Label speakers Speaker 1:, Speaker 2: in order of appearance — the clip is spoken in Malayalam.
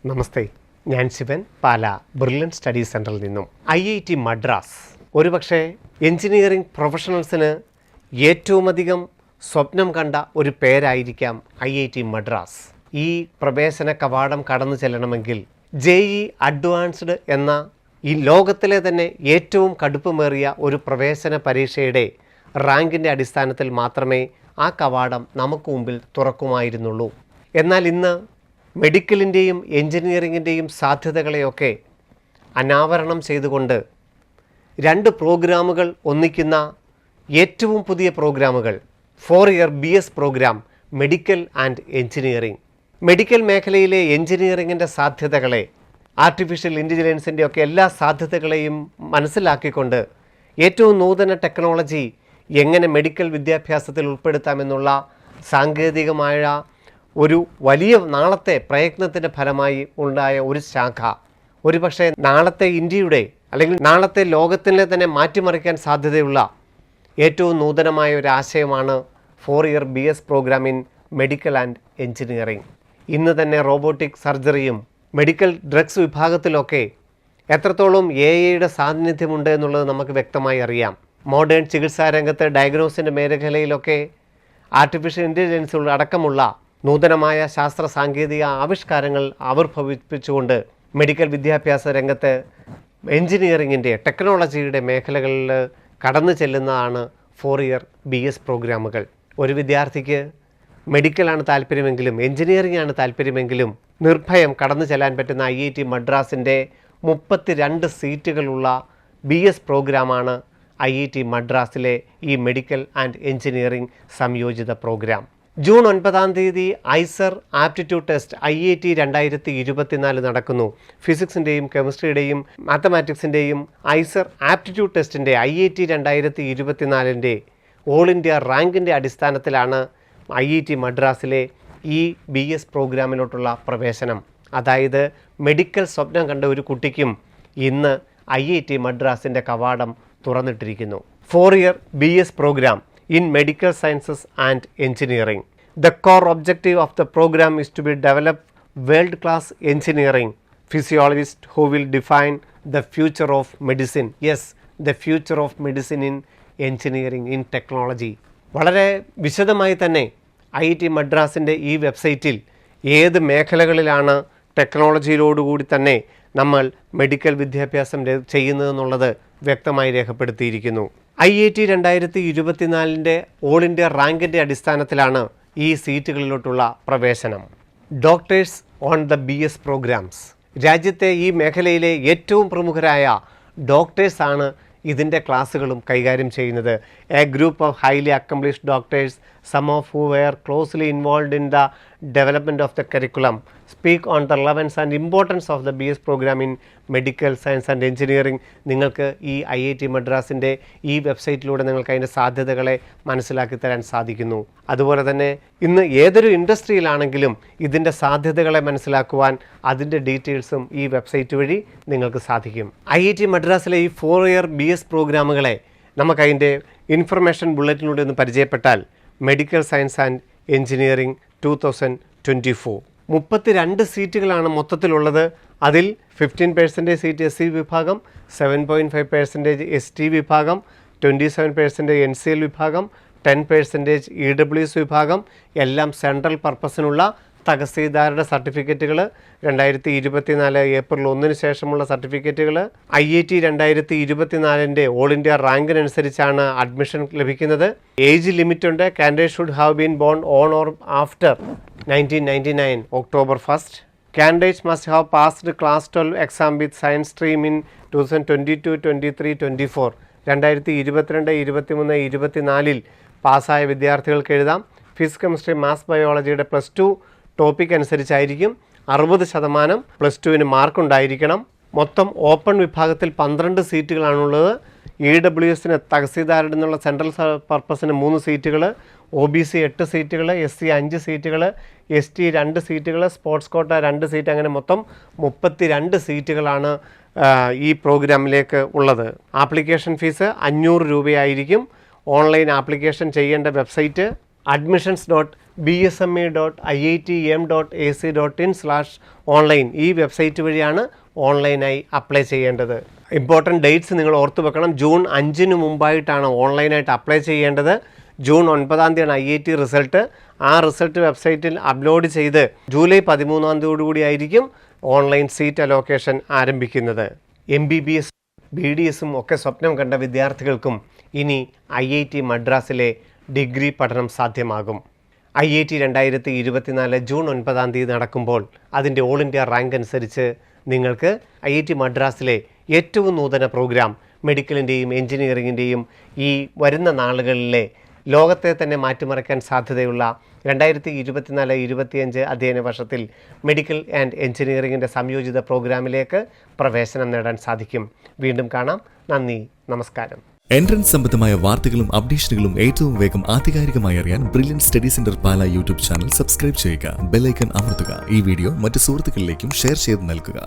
Speaker 1: നമസ്തേ, ഞാൻ ശിവൻ, പാല ബ്രില്യൻ സ്റ്റഡി സെൻറ്ററിൽ നിന്നും. IIT മദ്രാസ് ഒരുപക്ഷെ എഞ്ചിനീയറിംഗ് പ്രൊഫഷണൽസിന് ഏറ്റവുമധികം സ്വപ്നം കണ്ട ഒരു പേരായിരിക്കാം IIT മദ്രാസ്. ഈ പ്രവേശന കവാടം കടന്നു ചെല്ലണമെങ്കിൽ JEE അഡ്വാൻസ്ഡ് എന്ന ഈ ലോകത്തിലെ തന്നെ ഏറ്റവും കടുപ്പമേറിയ ഒരു പ്രവേശന പരീക്ഷയുടെ റാങ്കിൻ്റെ അടിസ്ഥാനത്തിൽ മാത്രമേ ആ കവാടം നമുക്ക് മുമ്പിൽ തുറക്കുമായിരുന്നുള്ളൂ. എന്നാൽ ഇന്ന് മെഡിക്കലിൻ്റെയും എൻജിനീയറിങ്ങിൻ്റെയും സാധ്യതകളെയൊക്കെ അനാവരണം ചെയ്തുകൊണ്ട് രണ്ട് പ്രോഗ്രാമുകൾ ഒന്നിക്കുന്ന ഏറ്റവും പുതിയ പ്രോഗ്രാമുകൾ 4-year BS program medical and engineering. Medical മേഖലയിലെ എൻജിനീയറിങ്ങിൻ്റെ സാധ്യതകളെ, ആർട്ടിഫിഷ്യൽ ഇൻ്റലിജൻസിൻ്റെ ഒക്കെ എല്ലാ സാധ്യതകളെയും മനസ്സിലാക്കിക്കൊണ്ട് ഏറ്റവും നൂതന ടെക്നോളജി എങ്ങനെ മെഡിക്കൽ വിദ്യാഭ്യാസത്തിൽ ഉൾപ്പെടുത്താമെന്നുള്ള സാങ്കേതികമായ ഒരു വലിയ നാളത്തെ പ്രയത്നത്തിൻ്റെ ഫലമായി ഉണ്ടായ ഒരു ശാഖ ഒരുപക്ഷെ നാളത്തെ ഇന്ത്യയുടെ അല്ലെങ്കിൽ നാളത്തെ ലോകത്തിനെ തന്നെ മാറ്റിമറിക്കാൻ സാധ്യതയുള്ള ഏറ്റവും നൂതനമായ ഒരു ആശയമാണ് 4-year BS program in medical and engineering. ഇന്ന് തന്നെ റോബോട്ടിക് സർജറിയും മെഡിക്കൽ ഡ്രഗ്സ് വിഭാഗത്തിലൊക്കെ എത്രത്തോളം AI സാന്നിധ്യമുണ്ട് എന്നുള്ളത് നമുക്ക് വ്യക്തമായി അറിയാം. മോഡേൺ ചികിത്സാ രംഗത്ത് ഡയഗ്നോസിൻ്റെ മേഖലയിലൊക്കെ ആർട്ടിഫിഷ്യൽ ഇൻ്റലിജൻസ് അടക്കമുള്ള നൂതനമായ ശാസ്ത്ര സാങ്കേതിക ആവിഷ്കാരങ്ങൾ ആവിർഭവിപ്പിച്ചുകൊണ്ട് മെഡിക്കൽ വിദ്യാഭ്യാസ രംഗത്ത് എൻജിനീയറിങ്ങിൻ്റെ ടെക്നോളജിയുടെ മേഖലകളിൽ കടന്നു ചെല്ലുന്നതാണ് 4-year BS പ്രോഗ്രാമുകൾ. ഒരു വിദ്യാർത്ഥിക്ക് മെഡിക്കലാണ് താല്പര്യമെങ്കിലും എൻജിനീയറിംഗ് ആണ് താല്പര്യമെങ്കിലും നിർഭയം കടന്നു ചെല്ലാൻ പറ്റുന്ന IIT മദ്രാസിൻ്റെ 32 സീറ്റുകളുള്ള BS പ്രോഗ്രാമാണ് IIT മദ്രാസിലെ ഈ മെഡിക്കൽ ആൻഡ് എൻജിനീയറിംഗ് സംയോജിത പ്രോഗ്രാം. June 9 IISER aptitude test IIT 2024 നടക്കുന്നു. ഫിസിക്സിൻ്റെയും കെമിസ്ട്രിയുടെയും മാത്തമാറ്റിക്സിൻ്റെയും ഐസർ ആപ്റ്റിറ്റ്യൂഡ് ടെസ്റ്റിൻ്റെ IIT 2024 ഓൾ ഇന്ത്യ റാങ്കിൻ്റെ അടിസ്ഥാനത്തിലാണ് IIT മദ്രാസിലെ ഈ BS പ്രോഗ്രാമിലോട്ടുള്ള പ്രവേശനം. അതായത് മെഡിക്കൽ സ്വപ്നം കണ്ട ഒരു കുട്ടിക്കും ഇന്ന് IIT മദ്രാസിൻ്റെ കവാടം തുറന്നിട്ടിരിക്കുന്നു. 4-year BS program in medical sciences and engineering. The core objective of the program is to be develop world-class engineering physiologists who will define the future of medicine. Yes, the future of medicine in engineering, in technology. വളരെ വിശദമായി തന്നെ IIT മദ്രാസിൻ്റെ ഈ വെബ്സൈറ്റിൽ ഏത് മേഖലകളിലാണ് ടെക്നോളജിയിലോടുകൂടി തന്നെ നമ്മൾ മെഡിക്കൽ വിദ്യാഭ്യാസം ചെയ്യുന്നതെന്നുള്ളത് വ്യക്തമായി രേഖപ്പെടുത്തിയിരിക്കുന്നു. IIT 2024 ഓൾ ഇന്ത്യ റാങ്കിൻ്റെ അടിസ്ഥാനത്തിലാണ് ഈ സീറ്റുകളിലോട്ടുള്ള പ്രവേശനം. Doctors on the BS programs. രാജ്യത്തെ ഈ മേഖലയിലെ ഏറ്റവും പ്രമുഖരായ ഡോക്ടേഴ്സാണ് ഇതിൻ്റെ ക്ലാസ്സുകളും കൈകാര്യം ചെയ്യുന്നത്. A group of highly accomplished doctors, some of who were closely involved in the development of the curriculum, speak on the relevance and importance of the BS program in medical science and engineering. നിങ്ങൾക്ക് ഈ IIT മദ്രാസിൻ്റെ ഈ വെബ്സൈറ്റിലൂടെ നിങ്ങൾക്ക് അതിൻ്റെ സാധ്യതകളെ മനസ്സിലാക്കി തരാൻ സാധിക്കുന്നു. അതുപോലെ തന്നെ ഇന്ന് ഏതൊരു ഇൻഡസ്ട്രിയിലാണെങ്കിലും ഇതിൻ്റെ സാധ്യതകളെ മനസ്സിലാക്കുവാൻ അതിൻ്റെ ഡീറ്റെയിൽസും ഈ വെബ്സൈറ്റ് വഴി നിങ്ങൾക്ക് സാധിക്കും. IIT മദ്രാസിലെ ഈ 4-year BS പ്രോഗ്രാമുകളെ നമുക്കതിൻ്റെ ഇൻഫർമേഷൻ ബുള്ളറ്റിലൂടെ ഒന്ന് പരിചയപ്പെട്ടാൽ മെഡിക്കൽ സയൻസ് ആൻഡ് എൻജിനീയറിംഗ് 2024 32 സീറ്റുകളാണ് മൊത്തത്തിലുള്ളത്. അതിൽ 15% സീറ്റ് SC വിഭാഗം, 7.5% ST വിഭാഗം, 27% NCL വിഭാഗം, 10% EWS വിഭാഗം, എല്ലാം സെൻട്രൽ പർപ്പസിനുള്ള തഹസീൽദാരുടെ സർട്ടിഫിക്കറ്റുകൾ, 2024 ഏപ്രിൽ 1 ശേഷമുള്ള സർട്ടിഫിക്കറ്റുകൾ. IIT 2024 ഓൾ ഇന്ത്യ റാങ്കിനനുസരിച്ചാണ് അഡ്മിഷൻ ലഭിക്കുന്നത്. ഏജ് ലിമിറ്റ് ഉണ്ട്. Candidate should have been born on or after 1999 October 1st. Candidates must have passed class 12 exam with science stream in 2022, 23, 24. 2022, 23, 24 പാസ്സായ വിദ്യാർത്ഥികൾക്ക് എഴുതാം. ഫിസിക്സ്, കെമിസ്ട്രി, മാത്സ്, ബയോളജിയുടെ +2 ടോപ്പിക് അനുസരിച്ചായിരിക്കും. 60% +2 മാർക്കുണ്ടായിരിക്കണം. മൊത്തം ഓപ്പൺ വിഭാഗത്തിൽ 12 സീറ്റുകളാണുള്ളത്. EWSന് തഹസീൽദാരുടെ നിന്നുള്ള സെൻട്രൽ പർപ്പസിന് 3 സീറ്റുകൾ, OBC 8 സീറ്റുകൾ, SC 5 സീറ്റുകൾ, ST 2 സീറ്റുകൾ, സ്പോർട്സ് കോട്ട 2 സീറ്റ്, അങ്ങനെ മൊത്തം 32 സീറ്റുകളാണ് ഈ പ്രോഗ്രാമിലേക്ക് ഉള്ളത്. ആപ്ലിക്കേഷൻ ഫീസ് 500 രൂപയായിരിക്കും. ഓൺലൈൻ ആപ്ലിക്കേഷൻ ചെയ്യേണ്ട വെബ്സൈറ്റ് admissions.IIT bsme.iitm.ac.in/online ഈ വെബ്സൈറ്റ് വഴിയാണ് ഓൺലൈനായി അപ്ലൈ ചെയ്യേണ്ടത്. ഇമ്പോർട്ടൻറ്റ് ഡേറ്റ്സ് നിങ്ങൾ ഓർത്ത് വെക്കണം. ജൂൺ 5 മുമ്പായിട്ടാണ് ഓൺലൈനായിട്ട് അപ്ലൈ ചെയ്യേണ്ടത്. June 9 IIT result. ആ റിസൾട്ട് വെബ്സൈറ്റിൽ അപ്ലോഡ് ചെയ്ത് ജൂലൈ 13 ആയിരിക്കും ഓൺലൈൻ സീറ്റ് അലോക്കേഷൻ ആരംഭിക്കുന്നത്. MBBS BDSും ഒക്കെ സ്വപ്നം കണ്ട വിദ്യാർത്ഥികൾക്കും ഇനി IIT മദ്രാസിലെ ഡിഗ്രി പഠനം സാധ്യമാകും. IIT 2024 ജൂൺ 9 നടക്കുമ്പോൾ അതിൻ്റെ ഓൾ ഇന്ത്യ റാങ്ക് അനുസരിച്ച് നിങ്ങൾക്ക് IIT മദ്രാസിലെ ഏറ്റവും നൂതന പ്രോഗ്രാം മെഡിക്കലിൻ്റെയും എഞ്ചിനീയറിങ്ങിൻ്റെയും ഈ വരുന്ന നാളുകളിലെ ലോകത്തെ തന്നെ മാറ്റിമറിക്കാൻ സാധ്യതയുള്ള 2024-25 അധ്യയന വർഷത്തിൽ മെഡിക്കൽ ആൻഡ് എഞ്ചിനീയറിങ്ങിൻ്റെ സംയോജിത പ്രോഗ്രാമിലേക്ക് പ്രവേശനം നേടാൻ സാധിക്കും. വീണ്ടും കാണാം. നന്ദി, നമസ്കാരം.
Speaker 2: എൻട്രൻസ് സംബന്ധമായ വാർത്തകളും അപ്ഡേഷനുകളും ഏറ്റവും വേഗം ആധികാരികമായി അറിയാൻ ബ്രില്യൻറ്റ് സ്റ്റഡി സെന്റർ പാല യൂട്യൂബ് ചാനൽ സബ്സ്ക്രൈബ് ചെയ്യുക. ബെൽ ഐക്കൺ അമർത്തുക. ഈ വീഡിയോ മറ്റ് സുഹൃത്തുക്കളിലേക്കും ഷെയർ ചെയ്ത് നൽകുക.